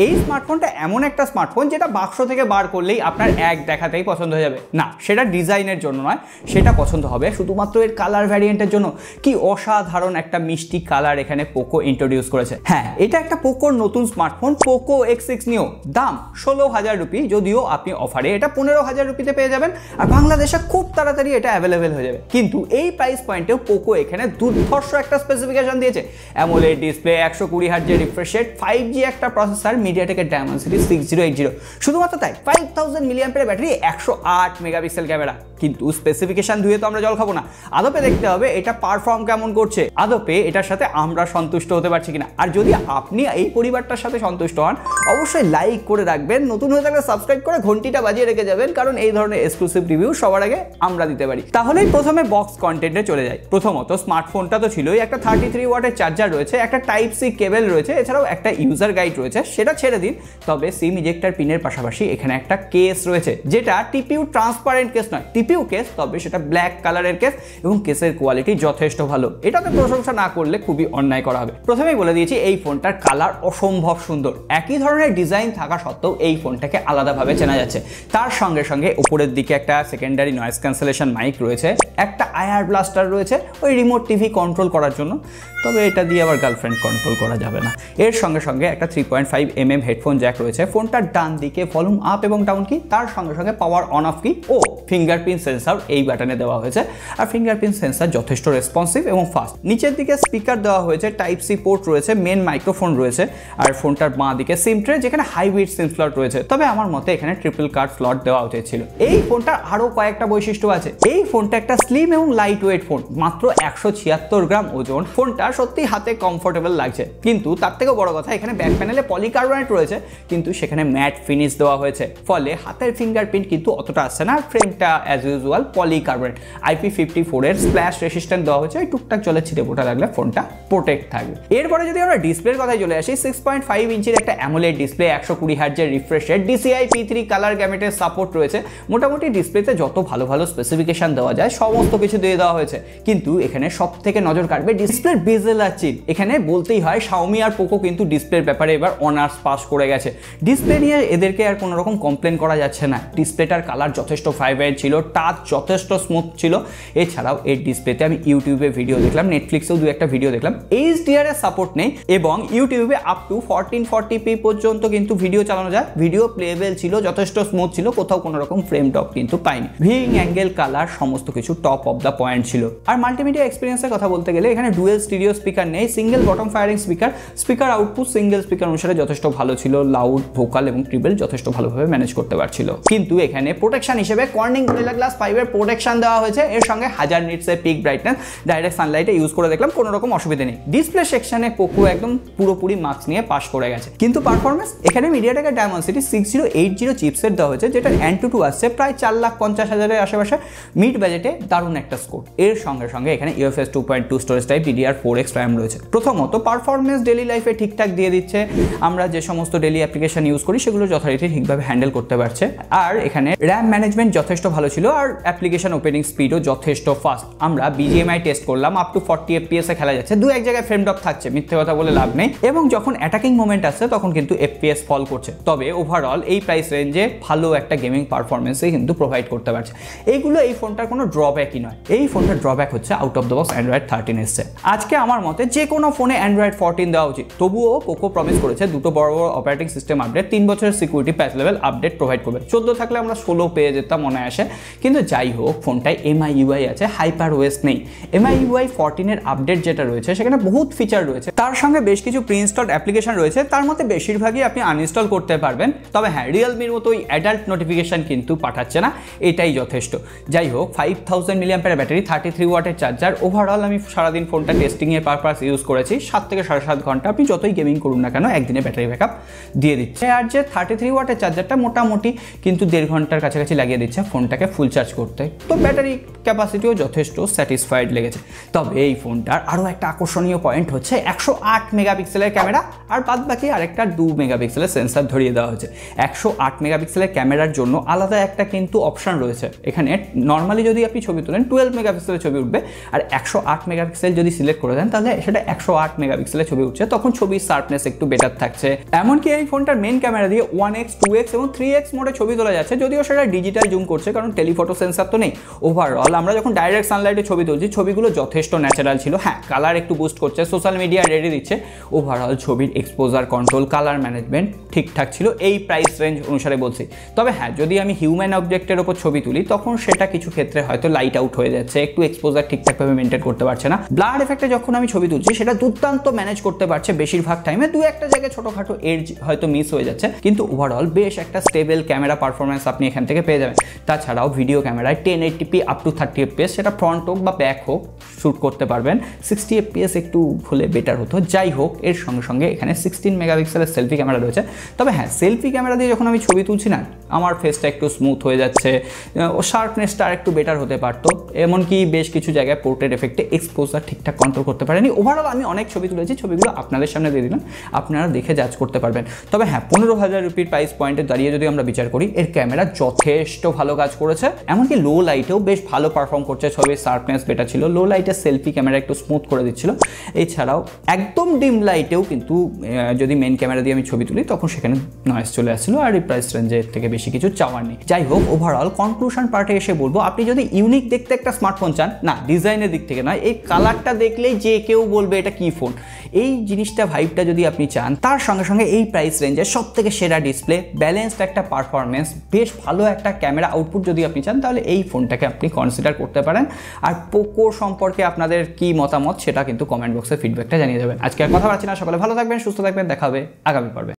এই স্মার্টফোনটা এমন একটা স্মার্টফোন যেটা বাক্স থেকে বার করলেই আপনার এক দেখাতেই পছন্দ হয়ে যাবে না, সেটা ডিজাইনের জন্য নয়, সেটা পছন্দ হবে শুধুমাত্র এর কালার ভ্যারিয়েন্টের জন্য। কি অসাধারণ একটা মিষ্টি কালার এখানে পোকো ইন্ট্রোডিউস করেছে। হ্যাঁ, এটা একটা পোকোর নতুন স্মার্টফোন পোকো X6 নিও, দাম 16,000 রুপি, যদিও আপনি অফারে এটা 15,000 রুপিতে পেয়ে যাবেন আর বাংলাদেশে খুব তাড়াতাড়ি এটা অ্যাভেলেবেল হয়ে যাবে। কিন্তু এই প্রাইস পয়েন্টেও পোকো এখানে দুর্ধর্ষ একটা স্পেসিফিকেশন দিয়েছে। অ্যামোলেড ডিসপ্লে, 120 হার্টজের রিফ্রেশ রেট, 5G একটা প্রসেসর, মিডিয়াটেকের ডায়মেনসিটি 6080। শুধুমাত্র তাই 5000 মিলিঅ্যাম্পিয়ার ব্যাটারি, 108 মেগাপিক্সেল ক্যামেরা। কিন্তু স্পেসিফিকেশন ধুয়ে তো আমরা জল খাবো না, আদপে দেখতে হবে এটা পারফর্ম কেমন করছে, আদপে এটার সাথে আমরা সন্তুষ্ট হতে পারছি কিনা। আর যদি আপনি এই পরিবারটার সাথে সন্তুষ্ট হন অবশ্যই লাইক করে রাখবেন, নতুন হয়ে থাকলে সাবস্ক্রাইব করে ঘন্টিটা বাজিয়ে রেখে যাবেন, কারণ এই ধরনের এক্সক্লুসিভ রিভিউ সবার আগে আমরা দিতে পারি। তাহলেই প্রথমে বক্স কন্টেন্টে চলে যাই। প্রথমত স্মার্টফোনটা তো ছিলই, একটা 33 ওয়াটের চার্জার রয়েছে, একটা টাইপ সি কেবল রয়েছে, এছাড়াও একটা ইউজার গাইড রয়েছে, সেটা ছেড়ে দিন। তবে সিম ইজেক্টর পিনের পাশাপাশি এখানে একটা কেস রয়েছে, যেটা টিপিউ ট্রান্সপারেন্ট কেস নয়, টিপিউ কেস, তবে সেটা ব্ল্যাক কালারের কেস এবং কেসের কোয়ালিটি যথেষ্ট ভালো। এটাতে প্রশংসা না করলে খুবই অন্যায় করা হবে। প্রথমেই বলে দিয়েছি এই ফোনটার কালার অসম্ভব সুন্দর। একই ধরনের ডিজাইন থাকা সত্ত্বেও এই ফোনটাকে আলাদাভাবে চেনা যাচ্ছে। তার সঙ্গে সঙ্গে উপরের দিকে একটা সেকেন্ডারি নয়েজ ক্যান্সেলেশন মাইক রয়েছে, একটা আয়ার ব্লাস্টার রয়েছে ওই রিমোট টিভি কন্ট্রোল করার জন্য, তবে এটা দিয়ে আবার গার্লফ্রেন্ড কন্ট্রোল করা যাবে না। এর সঙ্গে সঙ্গে একটা 3.5mm হেডফোন জ্যাক রয়েছে, ফোনটার ডান দিকে ভলিউম আপ এবং ডাউন কি, তার সঙ্গে সঙ্গে পাওয়ার অন অফ কি ও ফিঙ্গারপ্রিন্ট সেন্সর এই বাটনে দেওয়া হয়েছে। আর ফিঙ্গারপ্রিন্ট সেন্সর যথেষ্ট রেসপন্সিভ এবং ফাস্ট। নিচের দিকে স্পিকার দেওয়া হয়েছে, টাইপ সি পোর্ট রয়েছে, মেন মাইক্রোফোন রয়েছে, আর ফোনটার বাঁ দিকে সিম ট্রে যেখানে হাইব্রিড সিম স্লট রয়েছে। তবে আমার মতে এখানে ট্রিপল কার্ড স্লট দেওয়া উচিত ছিল। এই ফোনটার আরো কয়েকটা বৈশিষ্ট্য আছে। এই ফোনটা একটা স্লিম এবং লাইট ওয়েট ফোন, মাত্র 176 গ্রাম ওজন। ফোনটা সত্যি হাতে কমফোর্টেবল লাগছে, কিন্তু তার থেকেও বড় কথা এখানে ব্যাক প্যানেলে পলিকার্বনেট রয়েছে, কিন্তু সেখানে ম্যাট ফিনিশ দেওয়া হয়েছে, ফলে হাতের ফিঙ্গারপ্রিন্ট কিন্তু অতটা আসছে না। ফ্রেমটা অ্যাজ ইউজুয়াল পলিকার্বনেট, IP54 এর স্প্ল্যাশ রেসিস্ট্যান্ট দেওয়া হয়েছে, ওই টুকটাক জলে ছিটে ফোটা লাগলে ফোনটা প্রোটেক্ট থাকবে। এরপরে যদি আমরা ডিসপ্লের কথায় চলে আসি, 6.5 ইঞ্চির একটা অ্যামোলেড ডিসপ্লে, 120 হার্টজের refresh rate, DCI P3 colour গ্যামেটের সাপোর্ট রয়েছে। মোটামুটি ডিসপ্লেতে যত ভালো ভালো স্পেসিফিকেশন দেওয়া যায় সমস্ত কিছু দিয়ে দেওয়া হয়েছে। কিন্তু এখানে সব থেকে নজর কাটবে ডিসপ্লের বেজেল আর চিপ। এখানে বলতেই হয় Xiaomi আর পোকো কিন্তু ডিসপ্লের ব্যাপারে এবার অনার্স পাস করে গেছে। ডিসপ্লে নিয়ে এদেরকে আর কোনো রকম কমপ্লেন করা যাচ্ছে না। ডিসপ্লেটার কালার যথেষ্ট ভাইব্রেন্ট ছিল, টাচ যথেষ্ট স্মুথ ছিল। এছাড়াও এই ডিসপ্লেতে আমি ইউটিউবে ভিডিও দেখলাম, নেটফ্লিক্সেও দু একটা ভিডিও দেখলাম, HDR এর সাপোর্ট নেই এবং ইউটিউবে আপ টু 1440p পর্যন্ত কিন্তু ভিডিও চালানো যায়। ভিডিও প্লেবেল ছিল, যথেষ্ট স্মুথ ছিল, কোথাও কোনো রকম ফ্রেম ড্রপ কিন্তু পাইনি। ভিউইং অ্যাঙ্গেল, কালার সমস্ত কিছু টপ অফ দ্য পয়েন্ট ছিল। আর মাল্টিমিডিয়া এক্সপিরিয়েন্সের কথা বলতে গেলে এখানে ডুয়েল স্টিরিও স্পিকার নেই, single bottom firing speaker. Speaker output single speaker অনুসারে যথেষ্ট ভালো ছিল, লাউড, ভোকাল এবং ট্রিবল যথেষ্ট ভালোভাবে ম্যানেজ করতে পারছিল। কিন্তু এখানে প্রোটেকশন হিসেবে কর্নিং গোরিলা গ্লাস 5 এর প্রোটেকশন দেওয়া হয়েছে, এর সঙ্গে 1000 নিটসের পিক ব্রাইটনেস। ডাইরেক্ট সানলাইটে ইউজ করে দেখলাম, কোনো রকম অসুবিধা নেই। ডিসপ্লে সেকশনে পোকো একদম পুরোপুরি মার্কস নিয়ে পাস করে গেছে। কিন্তু পারফরমেন্স, এখানে মিডিয়াটেকের ডায়মেনসিটি 6080 চিপসেট দেওয়া হয়েছে, যেটা Antutu আসছে প্রায় 4,50,000-এর আশেপাশে। মিড বাজেটে দারুণ একটা স্কোর। এর সঙ্গে সঙ্গে এখানে UFS 2.2 storage type, DDR4X RAM রয়েছে। প্রথমত পারফরমেন্স ডেলি লাইফে ঠিকঠাক দিয়ে দিচ্ছে, আমরা যে সমস্ত ডেলি অ্যাপ্লিকেশন ইউজ করি সেগুলো যথারীতি ঠিকভাবে হ্যান্ডেল করতে পারছে। আর এখানে র্যাম ম্যানেজমেন্ট যথেষ্ট ভালো ছিল, আর অ্যাপ্লিকেশন ওপেনিং স্পিডও যথেষ্ট ফাস্ট। আমরা BGMI টেস্ট করলাম, আপ টু 40 FPS এ খেলা যাচ্ছে। দু এক জায়গায় ফ্রেম ড্রপ থাকছে, মিথ্যে কথা বলে লাভ নেই, এবং যখন অ্যাটাকিং মোমেন্ট আসছে তখন কিন্তু FPS ফল করছে। তবে ওভারঅল এই প্রাইস রেঞ্জে ভালো একটা গেমিং পারফরমেন্সই কিন্তু প্রোভাইড করতে পারছে। এইগুলো এই ফোনটার কোনো ড্রব্যাকই নয়। এই ফোনটার ড্রব্যাক হচ্ছে out of the box Android 13 এসছে। আজকে আমার মতে যে কোনো ফোনে Android 14 দেওয়া উচিত। তবুও পোকো প্রমিস করেছে দুটো বড় বড় অপারেটিং সিস্টেম আপডেট, 3 বছরের সিকিউরিটি প্যাচ লেভেল আপডেট প্রোভাইড করবে। 14 থাকলে আমরা 16 পেয়ে যেতাম মনে আসে। কিন্তু যাই হোক, ফোনটায় MIUI আছে, HyperOS নেই। MIUI 14 এর আপডেট যেটা রয়েছে সেখানে বহুত ফিচার রয়েছে, তার সঙ্গে বেশ কিছু প্রি ইনস্টলড অ্যাপ্লিকেশন রয়েছে, তার মধ্যে বেশিরভাগই আপনি আনইনস্টল করতে পারবেন। তবে হ্যাঁ, রিয়েলমির মতো ওই অ্যাডাল্ট নোটিফিকেশন কিন্তু পাঠাচ্ছে না, এটাই যথেষ্ট। যাই হোক, 5000 মিলিঅ্যাম্পিয়ার ব্যাটারি, 33 ওয়াটের চার্জার। ওভারঅল আমি সারাদিন ফোনটা টেস্টিংয়ের পারপাস ইউজ করেছি। 7 থেকে 7.5 ঘন্টা আপনি যতই গেমিং করুন না কেন একদিনে ব্যাটারি ব্যাকআপ দিয়ে দিচ্ছে। আর যে 33 ওয়াটের চার্জারটা মোটামুটি কিন্তু 1.5 ঘন্টার কাছাকাছি লাগিয়ে দিচ্ছে ফোনটাকে ফুল চার্জ করতে, তো ব্যাটারি ক্যাপাসিটিও যথেষ্ট স্যাটিসফাইড লেগেছে। তবে এই ফোনটার আরও একটা আকর্ষণীয় পয়েন্ট হচ্ছে 108 মেগাপিক্সেলের ক্যামেরা, আর বাদ বাকি আরেকটা 2 মেগাপিক্সেলের সেন্সার ধরিয়ে দেওয়া হয়েছে। 108 মেগাপিক্সেলের ক্যামেরার জন্য আলাদা একটা কিন্তু অপশান রয়েছে। এখানে নর্মালি যদি আপনি ছবি তোলেন 12 মেগাপিক্সেলের ছবি উঠবে, আর 108 মেগাপিক্সেল যদি সিলেক্ট করে দেন তাহলে সেটা 108 মেগাপিক্সেলের ছবি উঠছে, তখন ছবির শার্পনেস একটু বেটার থাকছে। এমনকি এই ফোনটার মেন ক্যামেরা দিয়ে 1x 2x এবং 3x মোডে ছবি তোলা যাচ্ছে, যদিও সেটা ডিজিটাল জুম করছে কারণ টেলিফটো সেন্সার তো নেই। ওভারঅল আমরা যখন ডাইরেক্ট সানলাইটে ছবি তুলছি ছবিগুলো যথেষ্ট ন্যাচারাল ছিল। হ্যাঁ, কালার একটু বুস্ট করছে, সোশ্যাল মিডিয়া রেডি দিচ্ছে। ওভারঅল ছবির এক্সপোজার কন্ট্রোল, কালার ম্যানেজমেন্ট ঠিকঠাক ছিল এই প্রাইস রেঞ্জ অনুসারে বলছি। তবে হ্যাঁ, যদি আমি হিউম্যান অবজেক্টের ওপর ছবি তুলি তখন সেটা কিছু ক্ষেত্রে হয়তো লাইট আউট হয়ে যাচ্ছে, একটু এক্সপোজার ঠিকঠাকভাবে মেনটেন করতে পারছে না। ব্লার এফেক্টে যখন আমি ছবি তুলছি সেটা দুর্দান্ত ম্যানেজ করতে পারছে বেশিরভাগ টাইমে, দু একটা জায়গায় ছোটোখাটো এজ হয়তো মিস হয়ে যাচ্ছে, কিন্তু ওভারঅল বেশ একটা স্টেবল ক্যামেরা পারফরমেন্স আপনি এখান থেকে পেয়ে যাবেন। তাছাড়াও ভিডিও ক্যামেরায় 1080p আপ টু 30 fps, সেটা ফ্রন্ট হোক বা ব্যাক হোক শ্যুট করতে পারবেন। 60 fps একটু হলে বেটার হতো। যাই হোক, এর সঙ্গে সঙ্গে এখানে 16 মেগাপিক্সেলের সেলফি ক্যামেরা রয়েছে। তবে হ্যাঁ, সেলফি ক্যামেরা দিয়ে যখন আমি ছবি তুলছি না, আমার ফেসটা একটু স্মুথ হয়ে যাচ্ছে, ও শার্পনেসটা আর একটু বেটার হতে পারতো। এমনকি বেশ কিছু জায়গায় পোর্ট্রেট এফেক্টে এক্সপোজার ঠিকঠাক কন্ট্রোল করতে পারেনি। ওভারঅল আমি অনেক ছবি তুলেছি, ছবিগুলো আপনাদের সামনে দিয়ে দিলাম, আপনারা দেখে জাজ করতে পারবেন। তবে হ্যাঁ, 15,000 রুপির প্রাইস পয়েন্টে দাঁড়িয়ে যদি আমরা বিচার করি, এর ক্যামেরা যথেষ্ট ভালো কাজ করেছে। এমনকি লো লাইটেও বেশ ভালো পারফর্ম করছে, ছবির শার্পনেস বেটার ছিল, লো লাইটে সেলফি ক্যামেরা একটু স্মুথ করে দিচ্ছিল। এছাড়াও একদম ডিম লাইটেও কিন্তু যদি মেন ক্যামেরা দিয়ে আমি ছবি তুলি তখন সেখানে নয়েজ চলে আসছিলো, আর এই প্রাইস রেঞ্জের থেকে বেশি কিছু চাওয়ার নেই। যাই হোক, ওভারঅল কনক্লুশন পার্টে এসে বলবো, আপনি যদি ইউনিক দেখতে একটা স্মার্টফোন চান, না ডিজাইনের দিক থেকে নয়, এই কালারটা দেখলেই যে কেউ বলবে এটা কি ফোন, এই জিনিসটা ভাইবটা যদি আপনি চান, তার সঙ্গে সঙ্গে এই প্রাইস রেঞ্জের সব থেকে সেরা ডিসপ্লে, ব্যালেন্সড একটা পারফরমেন্স, বেশ ভালো একটা ক্যামেরা আউটপুট যদি আপনি চান, তাহলে এই ফোনটাকে আপনি কনসিডার করতে পারেন। আর পোকো সম্পর্কে আপনাদের কি মতামত সেটা কিন্তু কমেন্ট বক্সে ফিডব্যাকটা জানিয়ে দেবেন। আজকে আর কথা বাড়ছি না, সকলে ভালো থাকবেন, সুস্থ থাকবেন, দেখা হবে আগামী পর্বে।